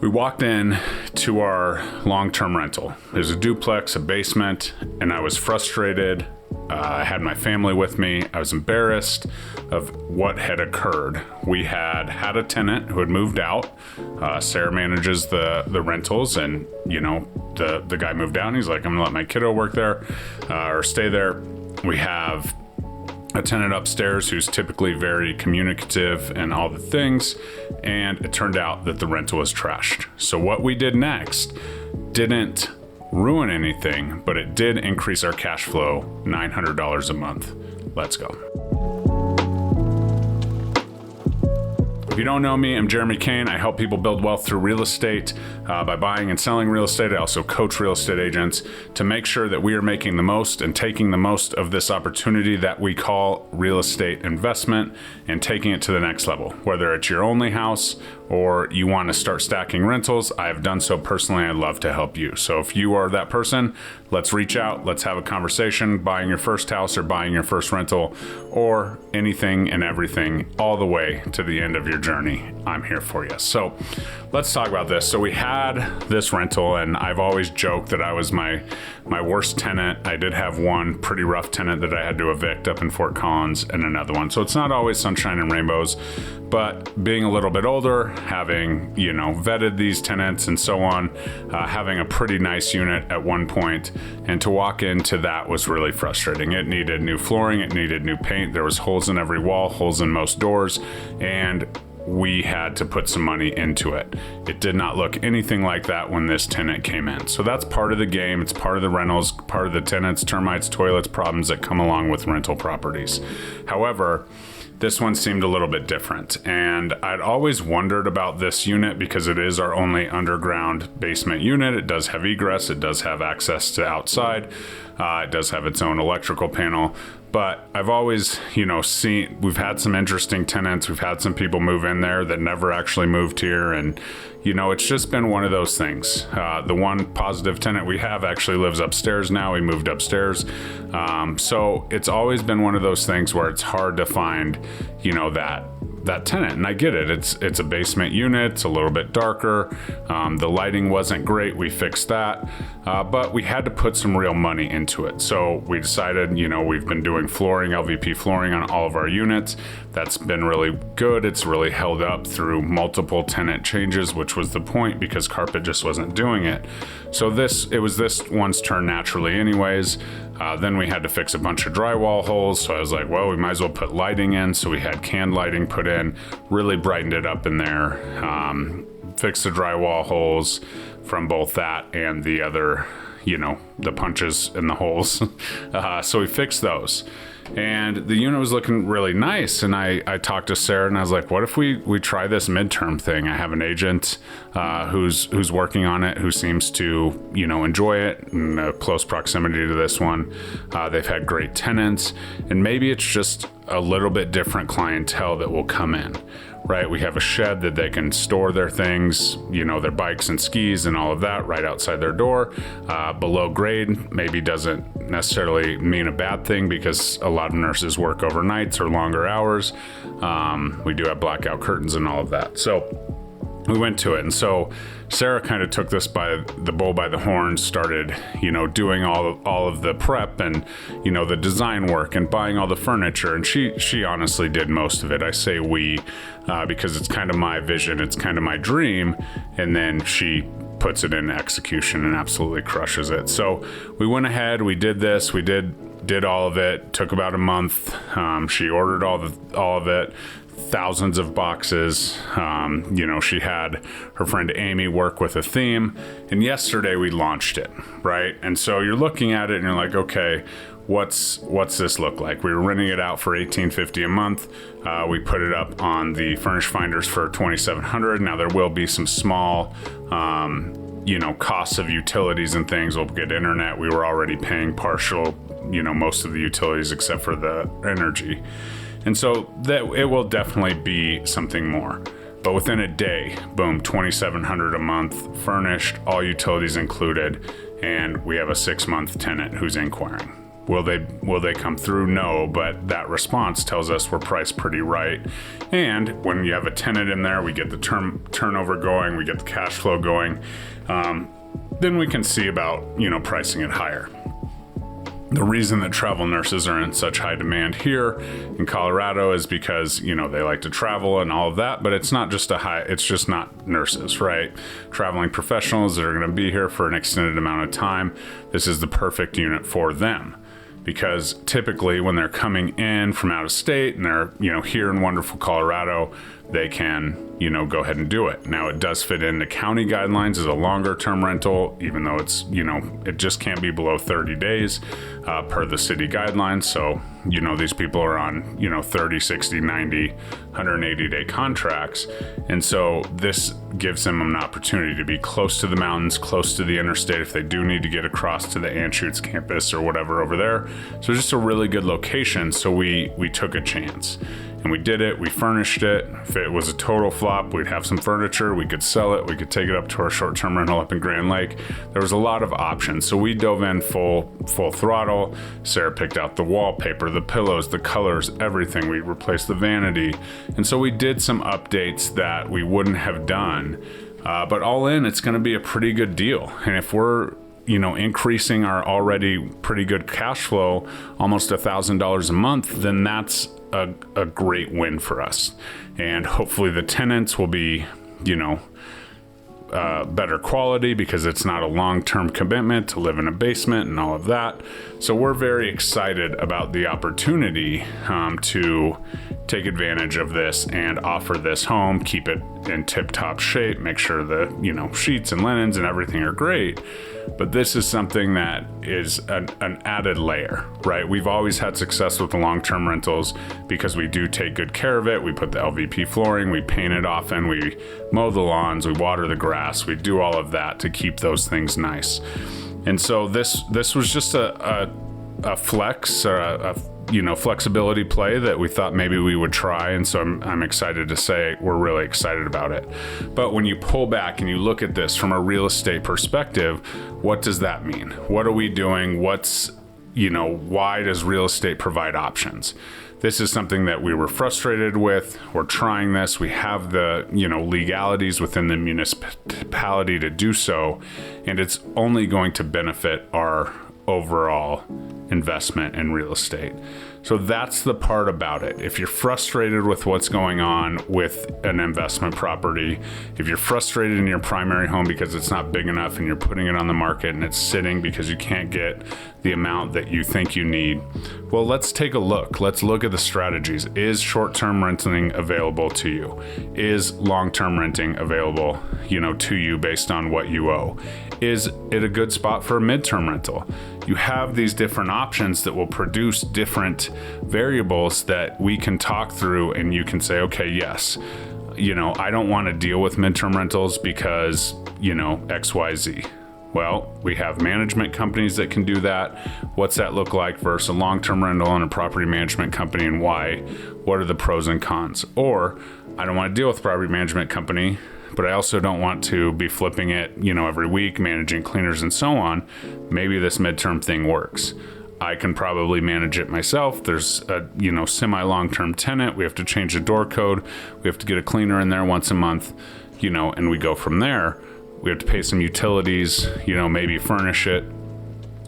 We walked in to our long-term rental. There's a duplex, a basement, and I was frustrated. I had my family with me. I was embarrassed of what had occurred. We had a tenant who had moved out. Sarah manages the rentals, and the guy moved out and he's like, I'm gonna let my kiddo work there or stay there. We have a tenant upstairs who's typically very communicative and all the things, and it turned out that the rental was trashed. So what we did next didn't ruin anything, but it did increase our cash flow $900 a month. Let's go. If you don't know me, I'm Jeremy Kane. I help people build wealth through real estate by buying and selling real estate. I also coach real estate agents to make sure that we are making the most and taking the most of this opportunity that we call real estate investment and taking it to the next level. Whether it's your only house or you want to start stacking rentals, I have done so personally. I'd love to help you. So if you are that person, let's reach out. Let's have a conversation. Buying your first house or buying your first rental or anything and everything all the way to the end of your journey. I'm here for you. So let's talk about this. So we had this rental, and I've always joked that I was my worst tenant. I did have one pretty rough tenant that I had to evict up in Fort Collins and another one. So it's not always sunshine and rainbows, but being a little bit older, having, vetted these tenants and so on, having a pretty nice unit at one point, and to walk into that was really frustrating. It needed new flooring, it needed new paint. There was holes in every wall, holes in most doors, and we had to put some money into it. It did not look anything like that when this tenant came in. So that's part of the game. It's part of the rentals, part of the tenants, termites, toilets, problems that come along with rental properties. However, this one seemed a little bit different, and I'd always wondered about this unit because it is our only underground basement unit. It does have egress, it does have access to outside, it does have its own electrical panel, but I've always, seen, we've had some interesting tenants, we've had some people move in there that never actually moved here, and it's just been one of those things. The one positive tenant we have actually lives upstairs now. He moved upstairs. So it's always been one of those things where it's hard to find, that tenant. And I get it. It's a basement unit. It's a little bit darker. The lighting wasn't great. We fixed that. But we had to put some real money into it. So we decided, we've been doing flooring, LVP flooring on all of our units. That's been really good. It's really held up through multiple tenant changes, which was the point because carpet just wasn't doing it. So it was this one's turn naturally anyways. Then we had to fix a bunch of drywall holes. So I was like, well, we might as well put lighting in. So we had canned lighting put in, really brightened it up in there, fixed the drywall holes from both that and the other, the punches in the holes. So we fixed those. And the unit was looking really nice. And I talked to Sarah and I was like, what if we try this midterm thing? I have an agent who's working on it, who seems to, enjoy it in a close proximity to this one. They've had great tenants, and maybe it's just a little bit different clientele that will come in, right? We have a shed that they can store their things, their bikes and skis and all of that right outside their door. Below grade maybe doesn't necessarily mean a bad thing because a lot of nurses work overnights or longer hours. We do have blackout curtains and all of that. So we went to it. And so Sarah kind of took this by the bull by the horns, started, doing all of the prep and, the design work and buying all the furniture. And she honestly did most of it. I say we, because it's kind of my vision. It's kind of my dream. And then she puts it in execution and absolutely crushes it. So we went ahead, we did this, we did all of it, took about a month. She ordered all of it. Thousands of boxes. She had her friend Amy work with a theme, and yesterday we launched it, right? And so you're looking at it and you're like, okay, what's this look like? We were renting it out for $1,850 a month. We put it up on the Furnish Finders for $2,700. Now there will be some small costs of utilities and things. We'll get internet. We were already paying partial, most of the utilities except for the energy. And so that it will definitely be something more. But within a day, boom, $2,700 a month, furnished, all utilities included, and we have a 6-month tenant who's inquiring. Will they come through? No, but that response tells us we're priced pretty right. And when you have a tenant in there, we get the turnover going, we get the cash flow going. Then we can see about, pricing it higher. The reason that travel nurses are in such high demand here in Colorado is because, they like to travel and all of that, but it's not just it's just not nurses, right? Traveling professionals that are going to be here for an extended amount of time. This is the perfect unit for them, because typically when they're coming in from out of state and they're, here in wonderful Colorado, they can, go ahead and do it. Now, it does fit into county guidelines as a longer term rental, even though it's, it just can't be below 30 days per the city guidelines. So, these people are on, 30, 60, 90, 180 day contracts. And so this gives them an opportunity to be close to the mountains, close to the interstate if they do need to get across to the Anschutz campus or whatever over there. So just a really good location. So we took a chance. And we did it, we furnished it. If it was a total flop, we'd have some furniture, we could sell it, we could take it up to our short-term rental up in Grand Lake. There was a lot of options. So we dove in full throttle. Sarah picked out the wallpaper, the pillows, the colors, everything. We replaced the vanity. And so we did some updates that we wouldn't have done. But all in, it's gonna be a pretty good deal. And if we're increasing our already pretty good cash flow, almost $1,000 a month, then that's a great win for us. And hopefully the tenants will be, better quality because it's not a long-term commitment to live in a basement and all of that. So we're very excited about the opportunity to take advantage of this and offer this home, keep it in tip-top shape, make sure the, sheets and linens and everything are great. But this is something that is an added layer, right? We've always had success with the long-term rentals because we do take good care of it. We put the LVP flooring, we paint it often, we mow the lawns, we water the grass, we do all of that to keep those things nice. And so this was just a flex or a flexibility play that we thought maybe we would try. And so I'm excited to say we're really excited about it. But when you pull back and you look at this from a real estate perspective, what does that mean? What are we doing? Why does real estate provide options? This is something that we were frustrated with. We're trying this. We have the, legalities within the municipality to do so. And it's only going to benefit our overall investment in real estate. So that's the part about it. If you're frustrated with what's going on with an investment property, if you're frustrated in your primary home because it's not big enough and you're putting it on the market and it's sitting because you can't get the amount that you think you need, well, let's take a look. Let's look at the strategies. Is short-term renting available to you? Is long-term renting available, to you based on what you owe? Is it a good spot for a midterm rental? You have these different options that will produce different variables that we can talk through, and you can say, okay, yes, I don't want to deal with midterm rentals because, XYZ. Well, we have management companies that can do that. What's that look like versus a long-term rental and a property management company, and why? What are the pros and cons? Or I don't want to deal with a property management company, but I also don't want to be flipping it, every week, managing cleaners and so on. Maybe this midterm thing works. I can probably manage it myself. There's a, semi-long-term tenant. We have to change the door code. We have to get a cleaner in there once a month, and we go from there. We have to pay some utilities, maybe furnish it.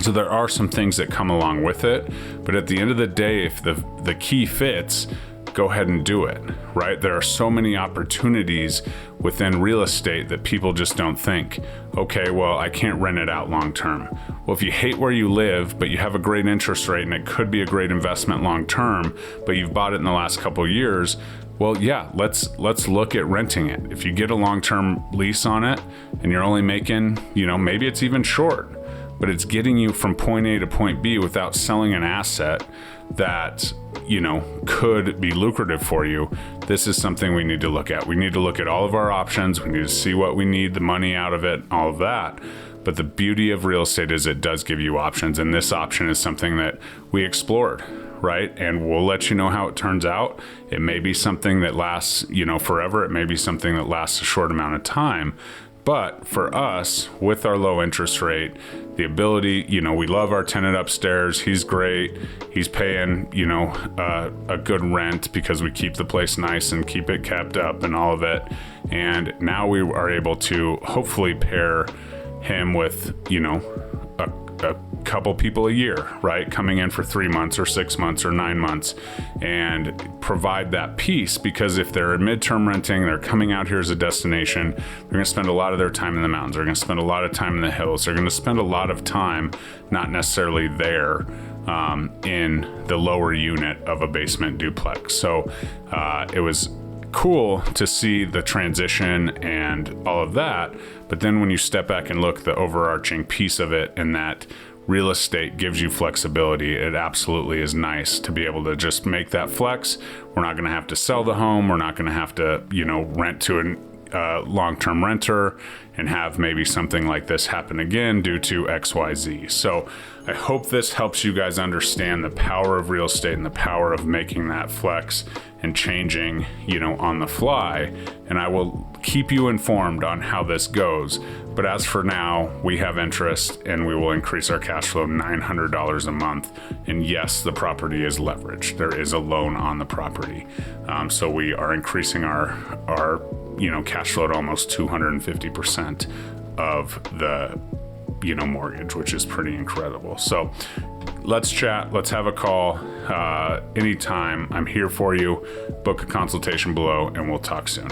So there are some things that come along with it. But at the end of the day, if the key fits, go ahead and do it, right? There are so many opportunities within real estate that people just don't think, okay, well, I can't rent it out long term. Well, if you hate where you live, but you have a great interest rate and it could be a great investment long term, but you've bought it in the last couple of years, well, yeah, let's look at renting it. If you get a long-term lease on it and you're only making, maybe it's even short, but it's getting you from point A to point B without selling an asset that, could be lucrative for you. This is something we need to look at. We need to look at all of our options. We need to see what we need, the money out of it, all of that. But the beauty of real estate is it does give you options. And this option is something that we explored, right? And we'll let you know how it turns out. It may be something that lasts, forever. It may be something that lasts a short amount of time. But for us, with our low interest rate, the ability, we love our tenant upstairs. He's great. He's paying, a good rent because we keep the place nice and keep it kept up and all of it. And now we are able to hopefully pair him with, a couple people a year, right? Coming in for 3 months or 6 months or 9 months, and provide that peace, because if they're midterm renting, they're coming out here as a destination, they're going to spend a lot of their time in the mountains. They're going to spend a lot of time in the hills. They're going to spend a lot of time not necessarily there in the lower unit of a basement duplex. So it was cool to see the transition and all of that. But then when you step back and look, the overarching piece of it, and that real estate gives you flexibility, it absolutely is nice to be able to just make that flex. We're not going to have to sell the home. We're not going to have to, rent to a long-term renter and have maybe something like this happen again due to XYZ. So I hope this helps you guys understand the power of real estate and the power of making that flex and changing, on the fly. And I will keep you informed on how this goes. But as for now, we have interest and we will increase our cash flow $900 a month. And yes, the property is leveraged. There is a loan on the property. So we are increasing our cash flow to almost 250% of the mortgage, which is pretty incredible. So let's chat. Let's have a call anytime. I'm here for you. Book a consultation below and we'll talk soon.